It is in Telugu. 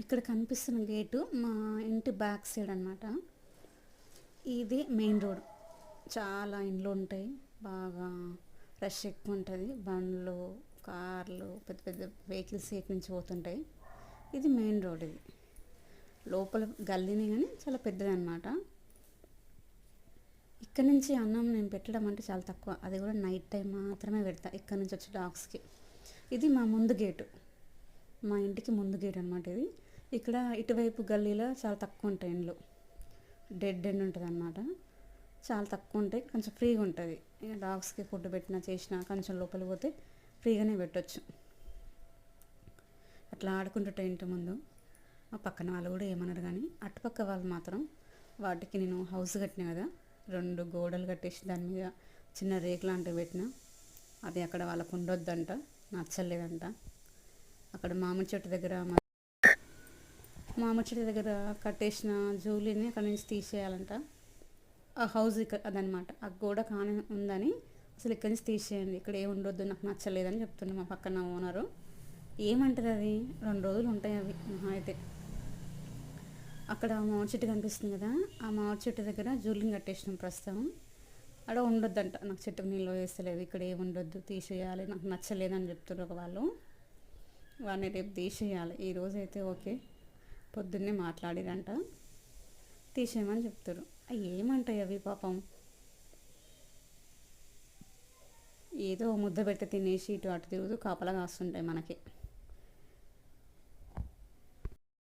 ఇక్కడ కనిపిస్తున్న గేటు మా ఇంటి బ్యాక్ సైడ్ అనమాట. ఇది మెయిన్ రోడ్. చాలా ఇండ్లు ఉంటాయి, బాగా రష్ ఎక్కువ ఉంటుంది. బండ్లు, కార్లు, పెద్ద పెద్ద వెహికల్స్ ఇక్కడి నుంచి పోతుంటాయి. ఇది మెయిన్ రోడ్. ఇది లోపల గల్లీని కానీ చాలా పెద్దది అనమాట. ఇక్కడ నుంచి అన్నం నేను పెట్టడం అంటే చాలా తక్కువ, అది కూడా నైట్ టైం మాత్రమే పెడతా ఇక్కడ నుంచి వచ్చే డాగ్స్కి. ఇది మా ముందు గేటు, మా ఇంటికి ముందు గేట్ అనమాట ఇది. ఇక్కడ ఇటువైపు గల్లీలో చాలా తక్కువ ఉంటాయి ఇండ్లు, డెడ్ ఎండ్ ఉంటుంది అనమాట. చాలా తక్కువ ఉంటాయి, కొంచెం ఫ్రీగా ఉంటుంది. ఇక డాగ్స్కి ఫుడ్ పెట్టినా చేసినా కొంచెం లోపలికి పోతే ఫ్రీగానే పెట్టవచ్చు. అట్లా ఆడుకుంటుంటే ఇంటి ముందు ఆ పక్కన వాళ్ళు కూడా ఏమన్నారు, కానీ అటుపక్క వాళ్ళు మాత్రం వాటికి నేను హౌస్ కట్టినా కదా, 2 గోడలు కట్టేసి దాని మీద చిన్న రేకు లాంటివి పెట్టిన. అది అక్కడ వాళ్ళకు ఉండొద్దంట, నచ్చలేదంట. అక్కడ మామిడి చెట్టు దగ్గర కట్టేసిన జూలీని అక్కడ నుంచి తీసేయాలంట. ఆ హౌస్ ఇక్కడ అదనమాట, ఆ గోడ కాని ఉందని అసలు ఇక్కడి నుంచి తీసేయండి, ఇక్కడ ఏమి ఉండొద్దు, నాకు నచ్చలేదని చెప్తున్నా మా పక్కన ఓనరు. ఏమంటుంది అది, 2 రోజులు ఉంటాయి అవి మహా అయితే. అక్కడ మామిడి చెట్టు కనిపిస్తుంది కదా, ఆ మామిడి చెట్టు దగ్గర జూలిని కట్టేసినాం ప్రస్తుతం. అక్కడ ఉండొద్దంట, నాకు చెట్టుకు నీళ్ళు వేస్తలేదు, ఇక్కడ ఏమి ఉండొద్దు, తీసేయాలి, నాకు నచ్చలేదని చెప్తున్నారు వాళ్ళు. వాడిని రేపు తీసేయాలి. ఈరోజు అయితే ఓకే, పొద్దున్నే మాట్లాడిరంట, తీసేయమని చెప్తారు. ఏమంటాయి అవి పాపం, ఏదో ముద్ద పెట్టి తినేసి ఇటు అటు తిరుగుతూ కాపలా కాస్తుంటాయి మనకి.